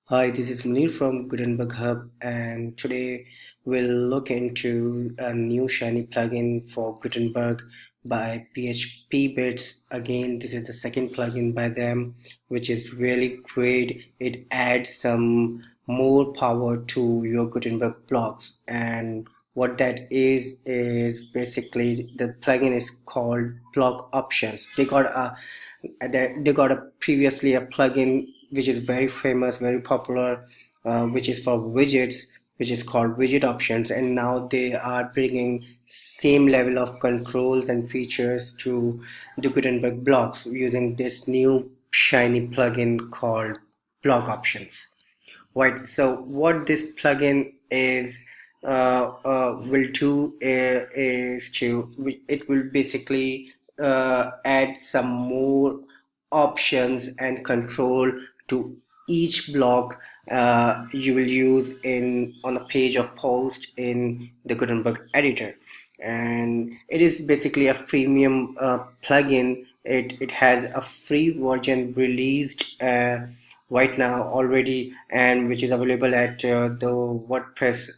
Hi, this is Munir from GutenbergHub, and today we'll look into a new shiny plugin for Gutenberg by Phpbits. Again, this is the second plugin by them, which is really great. It adds some more power to your Gutenberg blocks, and what that is basically the plugin is called Block Options. They got a previously a plugin which is very famous, very popular, which is for widgets, which is called widget options, and now they are bringing same level of controls and features to the Gutenberg blocks using this new shiny plugin called block options. Right, so what this plugin is will do is it will basically add some more options and control to each block you will use in on a page of post in the Gutenberg editor, and it is basically a freemium plugin. It has a free version released right now already, and which is available at the WordPress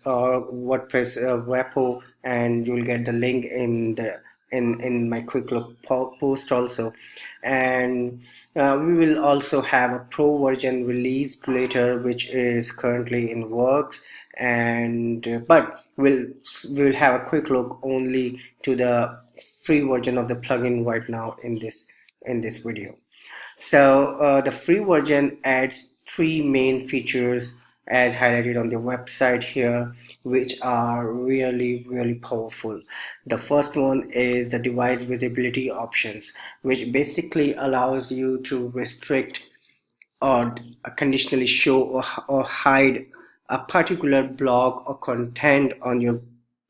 repo, and you'll get the link in the in my quick look post also. And we will also have a pro version released later, which is currently in works, and but we'll have a quick look only to the free version of the plugin right now in this video. So the free version adds three main features as highlighted on the website here, which are really powerful. The first one is the device visibility options, which basically allows you to restrict or conditionally show or hide a particular block or content on your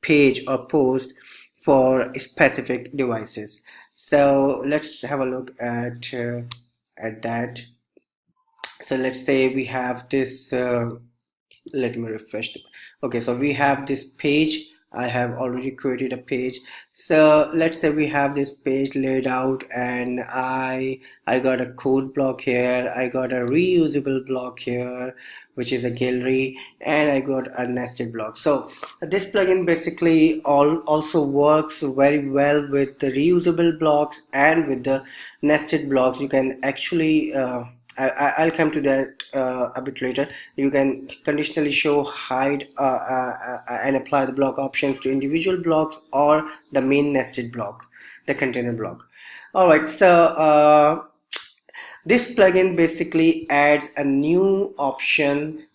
page or post for specific devices. So let's have a look at that. So let's say we have this let me refresh okay, so we have this page. I have already created a page. So let's say we have this page laid out, and I got a code block here, I got a reusable block here, which is a gallery, and I got a nested block. So this plugin basically also works very well with the reusable blocks and with the nested blocks. You can actually I'll come to that a bit later. You can conditionally show, hide, and apply the block options to individual blocks or the main nested block, the container block. Alright, so this plugin basically adds a new option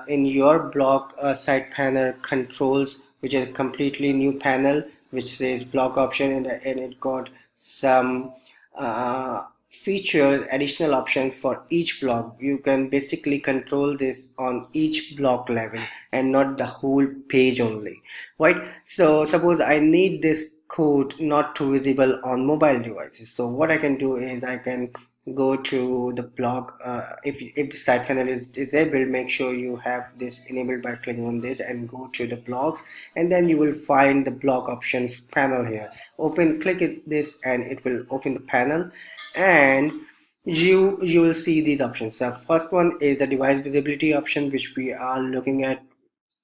in your block side panel controls, which is a completely new panel which says block option, and it got some features, additional options for each block. You can basically control this on each block level and not the whole page only, right? So suppose I need this code not to visible on mobile devices. So what I can do is I can go to the block. If the side panel is disabled, make sure you have this enabled by clicking on this and go to the blocks, and then you will find the block options panel here. Click this and it will open the panel, and you will see these options. The first one is the device visibility option, which we are looking at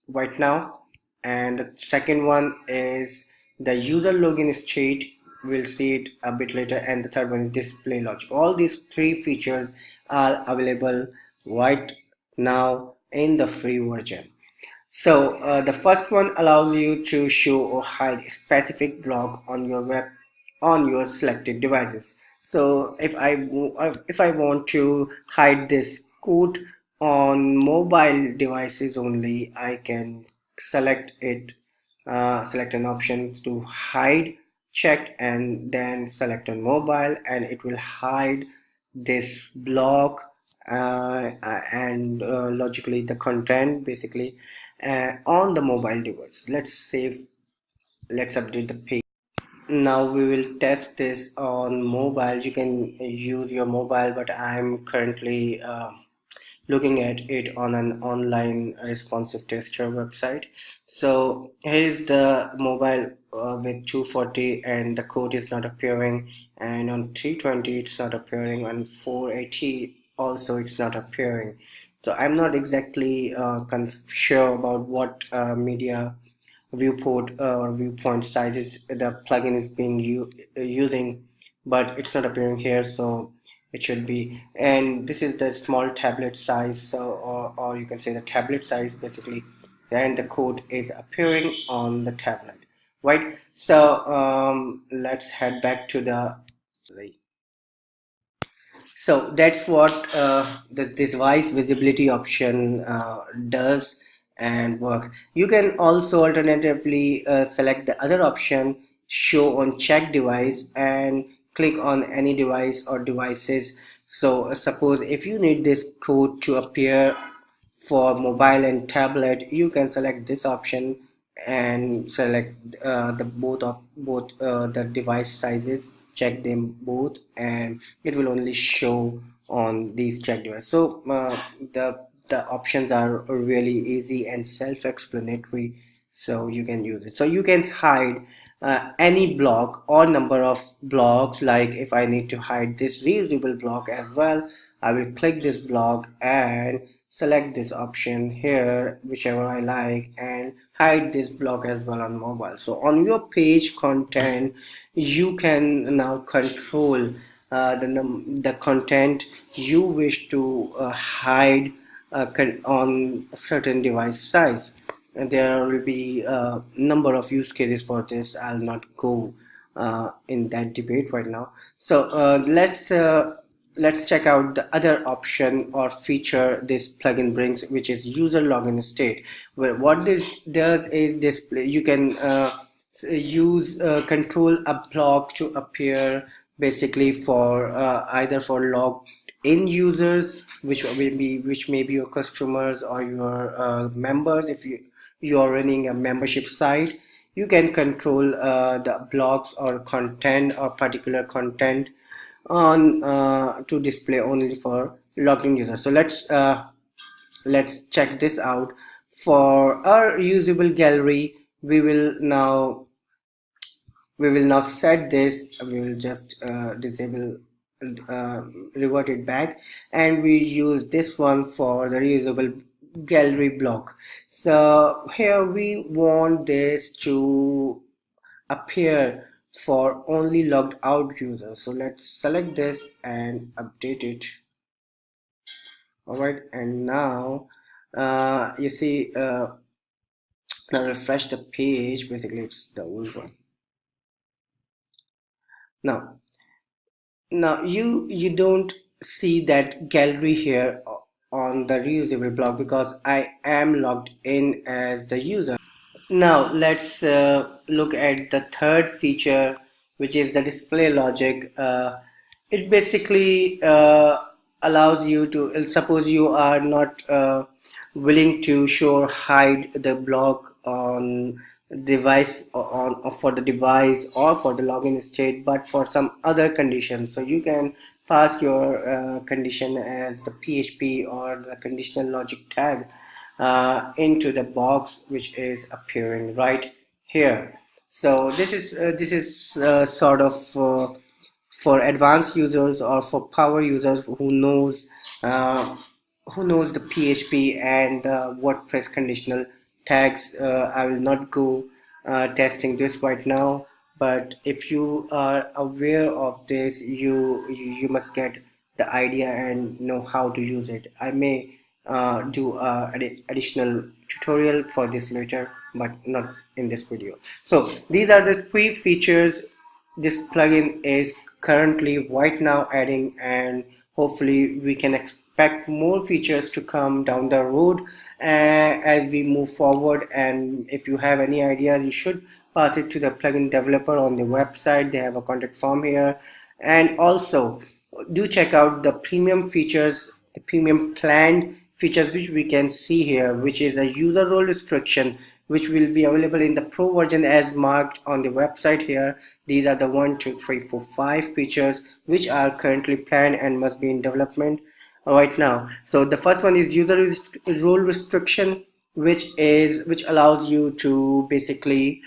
right now, and the second one is the user login state. We'll see it a bit later, and the third one is display logic. All these three features are available right now in the free version. So the first one allows you to show or hide a specific block on your selected devices. So if I want to hide this code on mobile devices only, I can select an option to hide checked, and then select on mobile, and it will hide this block and logically the content basically on the mobile device. Let's update the page. Now we will test this on mobile. You can use your mobile, but I'm currently looking at it on an online responsive tester website. So here is the mobile with 240, and the code is not appearing, and on 320 it's not appearing, on 480 also it's not appearing. So I'm not exactly sure about what media viewport or viewpoint sizes the plugin is being using, but it's not appearing here, so it should be. And this is the small tablet size, so or you can say the tablet size basically, and the code is appearing on the tablet, right? So let's head back to the. So that's what the device visibility option does and work. You can also alternatively select the other option, show on check device, and click on any device or devices. So suppose if you need this code to appear for mobile and tablet, you can select this option and select the both the device sizes, check them both, and it will only show on these check devices. So the options are really easy and self-explanatory, so you can use it. So you can hide any block or number of blocks. Like if I need to hide this reusable block as well, I will click this block and select this option here, whichever I like, and hide this block as well on mobile. So on your page content, you can now control the content you wish to hide on a certain device size. And there will be a number of use cases for this. I'll not go in that debate right now. So let's check out the other option or feature this plugin brings, which is user login state. Where what this does is display. You can use control a block to appear basically for either for logged in users, which may be your customers or your members. If you are running a membership site, you can control the blocks or content or particular content on to display only for logged in users. So let's check this out. For our usable gallery, we will now set this. We will just disable, uh, revert it back, and we use this one for the reusable gallery block. So here we want this to appear for only logged out users. So let's select this and update it. All right, and now you see, now refresh the page. Basically it's the old one. Now you don't see that gallery here on the reusable block because I am logged in as the user. Now let's look at the third feature, which is the display logic. It basically allows you to, suppose you are not willing to show or hide the block on device on for the device or for the login state, but for some other conditions. So you can pass your condition as the PHP or the conditional logic tag into the box which is appearing right here. So this is sort of for advanced users or for power users uh, who knows the PHP and WordPress conditional tags. I will not go testing this right now, but if you are aware of this, you must get the idea and know how to use it. I may do additional tutorial for this later, but not in this video. So these are the three features this plugin is currently right now adding, and hopefully we can expect more features to come down the road as we move forward. And if you have any ideas, you should pass it to the plugin developer on the website. They have a contact form here. And also do check out the premium features, the premium planned features, which we can see here, which is a user role restriction, which will be available in the pro version as marked on the website here. These are the 1, 2, 3, 4, 5 features which are currently planned and must be in development right now. So the first one is user role restriction, which allows you to basically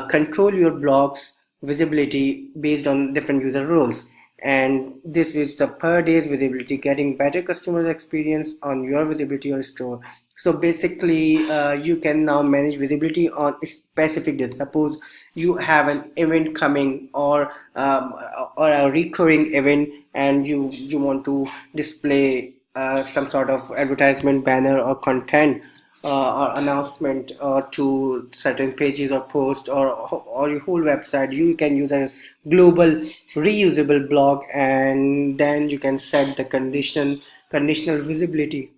control your blocks visibility based on different user roles. and this is the per day's visibility, getting better customer experience on your visibility or store. So basically you can now manage visibility on specific days. Suppose you have an event coming, or a recurring event, and you want to display some sort of advertisement banner or content or announcement to certain pages or posts, or your whole website. You can use a global reusable block, and then you can set the conditional visibility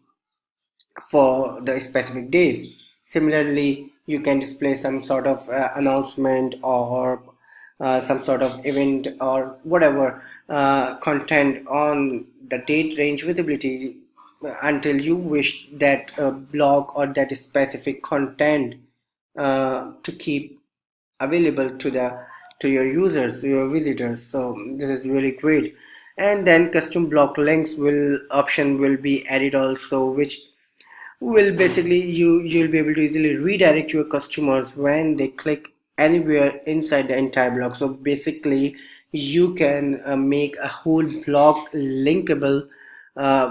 for the specific days. Similarly, you can display some sort of announcement, or some sort of event, or whatever content on the date range visibility until you wish that blog or that specific content to keep available to your users, to your visitors. So this is really great. And then custom block links will be added also, which will basically you'll be able to easily redirect your customers when they click anywhere inside the entire blog. So basically you can make a whole blog linkable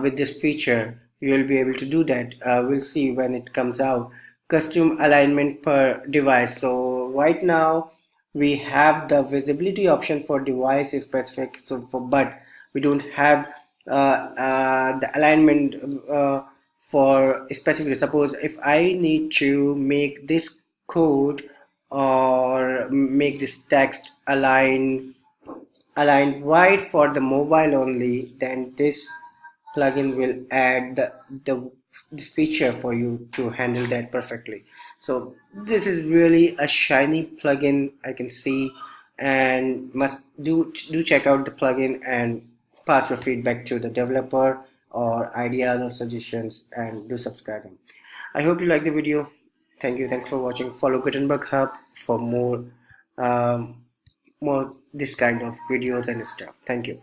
with this feature. You'll be able to do that. We'll see when it comes out. Custom alignment per device. So right now we have the visibility option for device specific, so for, but we don't have the alignment for specifically. Suppose if I need to make this code or make this text aligned right for the mobile only, then this plugin will add this feature for you to handle that perfectly. So this is really a shiny plugin, I can see, and must do check out the plugin and pass your feedback to the developer or ideas or suggestions, and do subscribing. I hope you like the video. Thank you. Thanks for watching. Follow Gutenberg Hub for more this kind of videos and stuff. Thank you.